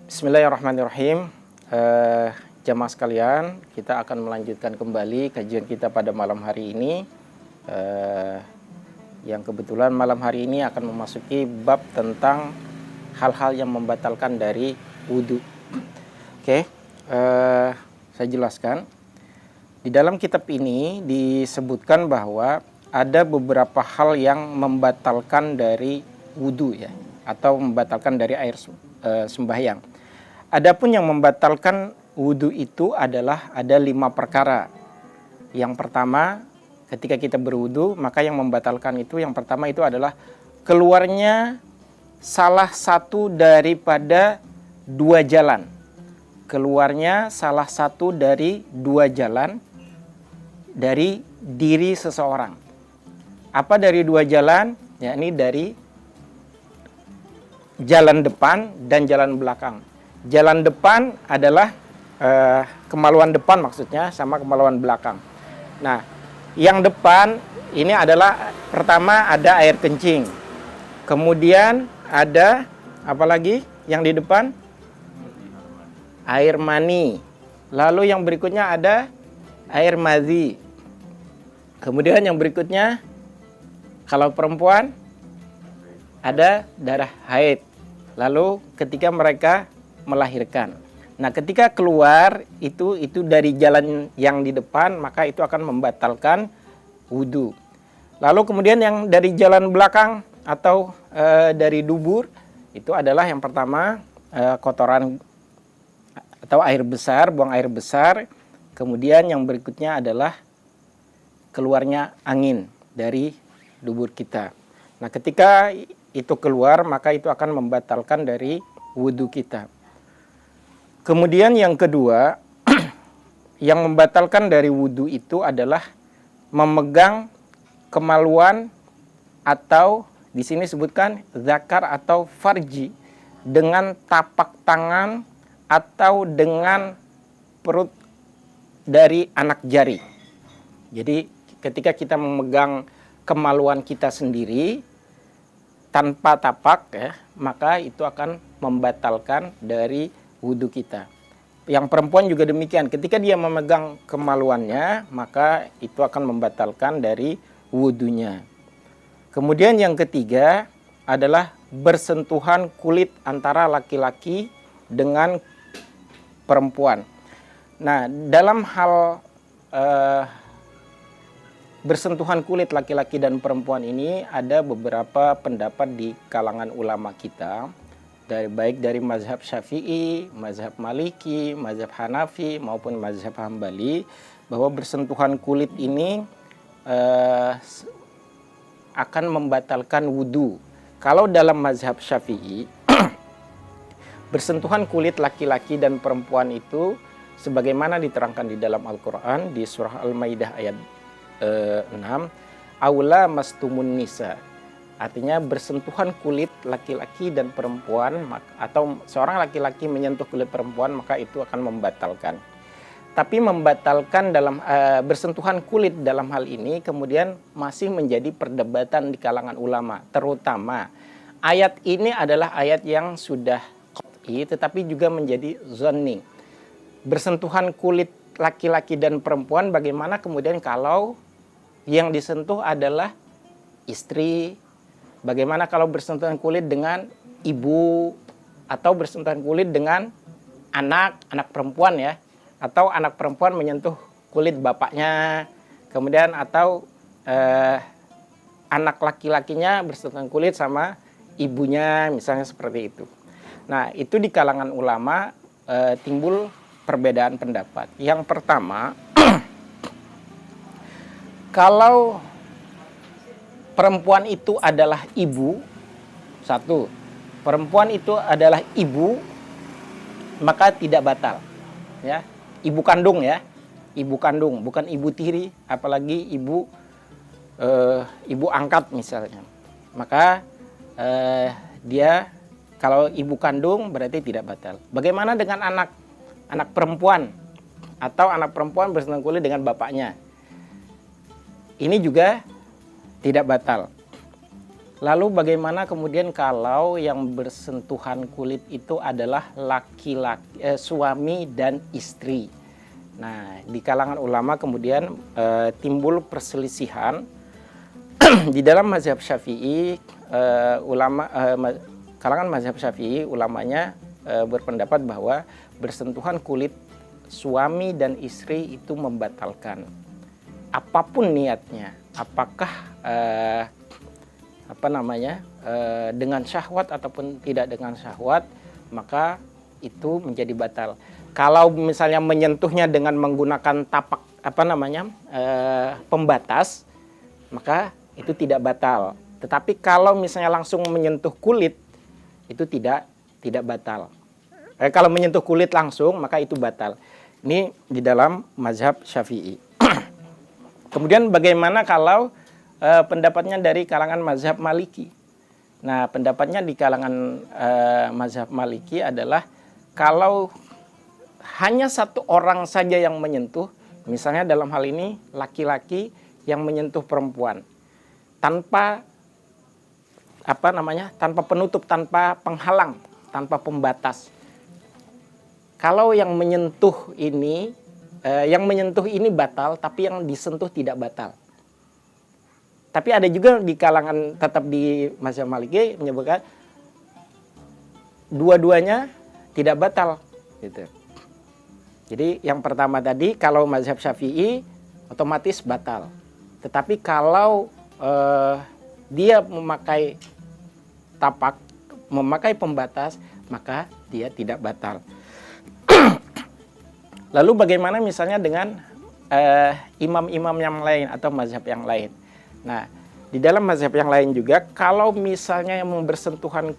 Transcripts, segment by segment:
Bismillahirrahmanirrahim. Jamaah sekalian, kita akan melanjutkan kembali kajian kita pada malam hari ini. Yang kebetulan malam hari ini akan memasuki bab tentang hal-hal yang membatalkan dari wudhu. Oke, saya jelaskan. Di dalam kitab ini disebutkan bahwa ada beberapa hal yang membatalkan dari wudhu ya, atau membatalkan dari air sembahyang. Adapun yang membatalkan wudhu itu adalah ada 5 perkara. Yang pertama, ketika kita berwudhu, maka yang membatalkan itu yang pertama itu adalah keluarnya salah satu daripada 2 jalan. Keluarnya salah satu dari 2 jalan dari diri seseorang. Apa dari 2 jalan? Yakni dari jalan depan dan jalan belakang. Jalan depan adalah kemaluan depan maksudnya, sama kemaluan belakang. Nah, yang depan ini adalah pertama ada air kencing. Kemudian ada apa lagi yang di depan? Air mani. Lalu yang berikutnya ada air madhi. Kemudian yang berikutnya kalau perempuan ada darah haid. Lalu ketika mereka melahirkan. Nah, ketika keluar itu dari jalan yang di depan, maka itu akan membatalkan wudhu. Lalu kemudian yang dari jalan belakang atau dari dubur, itu adalah yang pertama kotoran atau air besar, buang air besar. Kemudian yang berikutnya adalah keluarnya angin dari dubur kita. Nah, ketika itu keluar, maka itu akan membatalkan dari wudhu kita. Kemudian yang kedua, yang membatalkan dari wudhu itu adalah memegang kemaluan atau di sini sebutkan zakar atau farji dengan tapak tangan atau dengan perut dari anak jari. Jadi ketika kita memegang kemaluan kita sendiri tanpa tapak ya, maka itu akan membatalkan dari wudhu kita. Yang perempuan juga demikian, ketika dia memegang kemaluannya, maka itu akan membatalkan dari wudhunya. Kemudian yang ketiga adalah bersentuhan kulit antara laki-laki dengan perempuan. Nah, dalam hal bersentuhan kulit laki-laki dan perempuan ini ada beberapa pendapat di kalangan ulama kita, baik dari mazhab Syafi'i, mazhab Maliki, mazhab Hanafi maupun mazhab Hambali, bahwa bersentuhan kulit ini akan membatalkan wudhu. Kalau dalam mazhab Syafi'i, bersentuhan kulit laki-laki dan perempuan itu sebagaimana diterangkan di dalam Al-Quran di surah Al-Maidah ayat 6, aula mastumun nisa. Artinya bersentuhan kulit laki-laki dan perempuan, atau seorang laki-laki menyentuh kulit perempuan, maka itu akan membatalkan. Tapi membatalkan dalam bersentuhan kulit dalam hal ini kemudian masih menjadi perdebatan di kalangan ulama. Terutama ayat ini adalah ayat yang sudah qat'i tetapi juga menjadi zanni. Bersentuhan kulit laki-laki dan perempuan, bagaimana kemudian kalau yang disentuh adalah istri? Bagaimana kalau bersentuhan kulit dengan ibu, atau bersentuhan kulit dengan anak perempuan ya, atau anak perempuan menyentuh kulit bapaknya, kemudian atau anak laki-lakinya bersentuhan kulit sama ibunya, misalnya seperti itu. Nah, itu di kalangan ulama timbul perbedaan pendapat. Yang pertama, kalau perempuan itu adalah ibu, satu, perempuan itu adalah ibu, maka tidak batal. Ya, ibu kandung ya, ibu kandung, bukan ibu tiri, apalagi ibu angkat misalnya. Maka dia kalau ibu kandung berarti tidak batal. Bagaimana dengan anak perempuan atau anak perempuan bersentuhan kulit dengan bapaknya? Ini juga tidak batal. Lalu bagaimana kemudian kalau yang bersentuhan kulit itu adalah laki-laki, suami dan istri? Nah, di kalangan ulama kemudian timbul perselisihan di dalam mazhab Syafi'i. Kalangan mazhab Syafi'i ulamanya berpendapat bahwa bersentuhan kulit suami dan istri itu membatalkan apapun niatnya, apakah dengan syahwat ataupun tidak dengan syahwat, maka itu menjadi batal. Kalau misalnya menyentuhnya dengan menggunakan tapak pembatas, maka itu tidak batal. Tetapi kalau misalnya langsung menyentuh kulit, itu tidak batal. Kalau menyentuh kulit langsung, maka itu batal. Ini di dalam mazhab Syafi'i. Kemudian bagaimana kalau pendapatnya dari kalangan mazhab Maliki? Nah, pendapatnya di kalangan mazhab Maliki adalah kalau hanya satu orang saja yang menyentuh, misalnya dalam hal ini laki-laki yang menyentuh perempuan tanpa tanpa penutup, tanpa penghalang, tanpa pembatas. Kalau yang menyentuh ini batal, tapi yang disentuh tidak batal. Tapi ada juga di kalangan tetap di mazhab Maliki menyebutkan dua-duanya tidak batal, gitu. Jadi yang pertama tadi kalau mazhab Syafi'i otomatis batal. Tetapi kalau dia memakai tapak, memakai pembatas, maka dia tidak batal. Lalu bagaimana misalnya dengan imam-imam yang lain atau mazhab yang lain? Nah, di dalam mazhab yang lain juga, kalau misalnya yang bersentuhan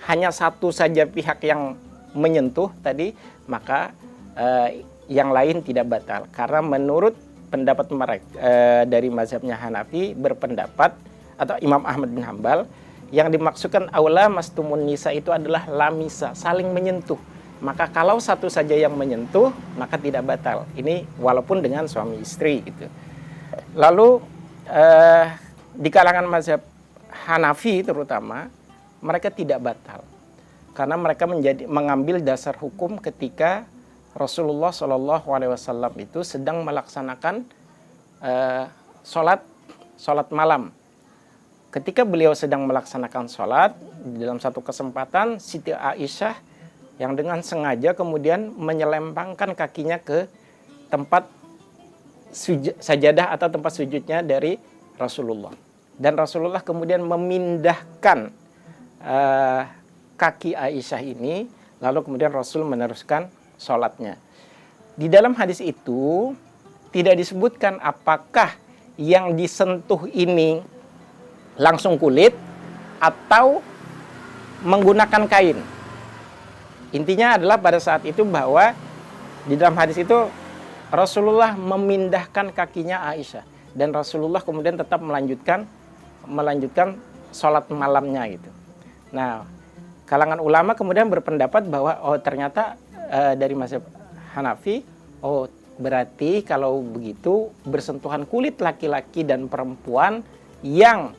hanya satu saja pihak yang menyentuh tadi, maka yang lain tidak batal. Karena menurut pendapat mereka dari mazhabnya Hanafi berpendapat, atau Imam Ahmad bin Hambal, yang dimaksudkan aula mastumun nisa itu adalah lamisa, saling menyentuh. Maka kalau satu saja yang menyentuh, maka tidak batal. Ini walaupun dengan suami istri gitu. Lalu di kalangan mazhab Hanafi terutama, mereka tidak batal. Karena mereka mengambil dasar hukum ketika Rasulullah SAW itu sedang melaksanakan sholat malam. Ketika beliau sedang melaksanakan sholat, dalam satu kesempatan Siti Aisyah yang dengan sengaja kemudian menyelempangkan kakinya ke tempat sajadah atau tempat sujudnya dari Rasulullah. Dan Rasulullah kemudian memindahkan kaki Aisyah ini, lalu kemudian Rasul meneruskan sholatnya. Di dalam hadis itu tidak disebutkan apakah yang disentuh ini langsung kulit atau menggunakan kain. Intinya adalah pada saat itu bahwa di dalam hadis itu Rasulullah memindahkan kakinya Aisyah dan Rasulullah kemudian tetap melanjutkan sholat malamnya gitu. Nah, kalangan ulama kemudian berpendapat bahwa ternyata dari mazhab Hanafi, berarti kalau begitu bersentuhan kulit laki-laki dan perempuan yang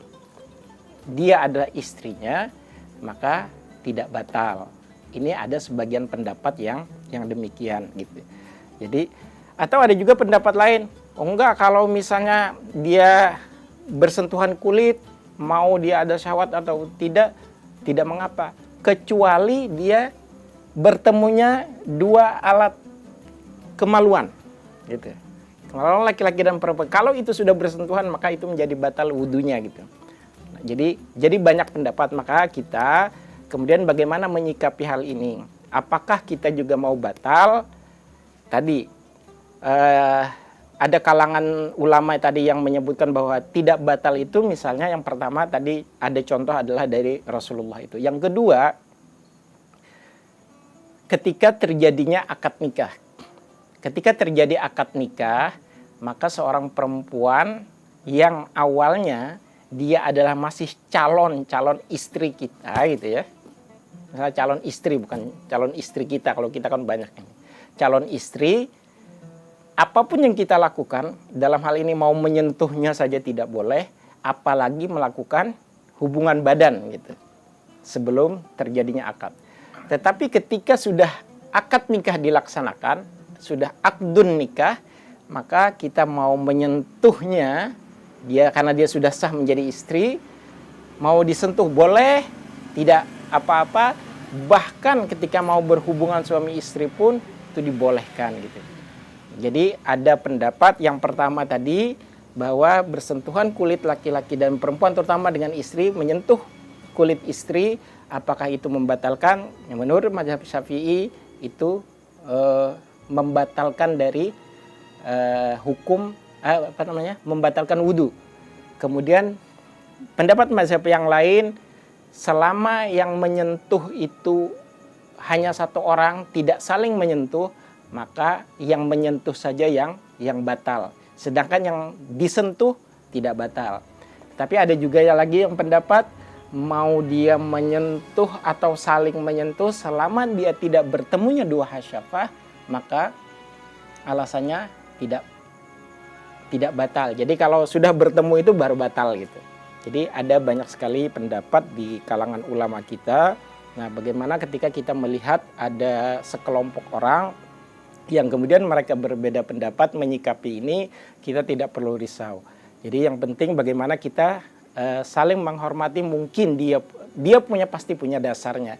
dia adalah istrinya, maka tidak batal. Ini ada sebagian pendapat yang demikian gitu. Jadi atau ada juga pendapat lain, enggak, kalau misalnya dia bersentuhan kulit, mau dia ada syahwat atau tidak mengapa, kecuali dia bertemunya dua alat kemaluan gitu. Kemaluan laki-laki dan perempuan. Kalau itu sudah bersentuhan, maka itu menjadi batal wudunya gitu. Nah, jadi banyak pendapat, maka kita kemudian bagaimana menyikapi hal ini? Apakah kita juga mau batal? Tadi ada kalangan ulama tadi yang menyebutkan bahwa tidak batal itu, misalnya yang pertama tadi ada contoh adalah dari Rasulullah itu. Yang kedua, ketika terjadinya akad nikah. Ketika terjadi akad nikah, maka seorang perempuan yang awalnya dia adalah masih calon istri kita gitu ya. Misalnya calon istri, bukan calon istri kita, kalau kita kan banyak ini. Calon istri, apapun yang kita lakukan, dalam hal ini mau menyentuhnya saja tidak boleh, apalagi melakukan hubungan badan gitu sebelum terjadinya akad. Tetapi ketika sudah akad nikah dilaksanakan, sudah akdun nikah, maka kita mau menyentuhnya, karena dia sudah sah menjadi istri, mau disentuh boleh, tidak apa-apa, bahkan ketika mau berhubungan suami istri pun itu dibolehkan gitu. Jadi ada pendapat yang pertama tadi bahwa bersentuhan kulit laki-laki dan perempuan terutama dengan istri, menyentuh kulit istri, apakah itu membatalkan? Menurut mazhab Syafi'i itu membatalkan dari hukum membatalkan wudu. Kemudian pendapat mazhab yang lain, selama yang menyentuh itu hanya satu orang, tidak saling menyentuh, maka yang menyentuh saja yang batal. Sedangkan yang disentuh tidak batal. Tapi ada juga lagi yang pendapat mau dia menyentuh atau saling menyentuh selama dia tidak bertemunya dua hasyafah, maka alasannya tidak batal. Jadi kalau sudah bertemu itu baru batal gitu. Jadi ada banyak sekali pendapat di kalangan ulama kita. Nah, bagaimana ketika kita melihat ada sekelompok orang yang kemudian mereka berbeda pendapat menyikapi ini, kita tidak perlu risau. Jadi yang penting bagaimana kita saling menghormati. Mungkin dia pasti punya dasarnya.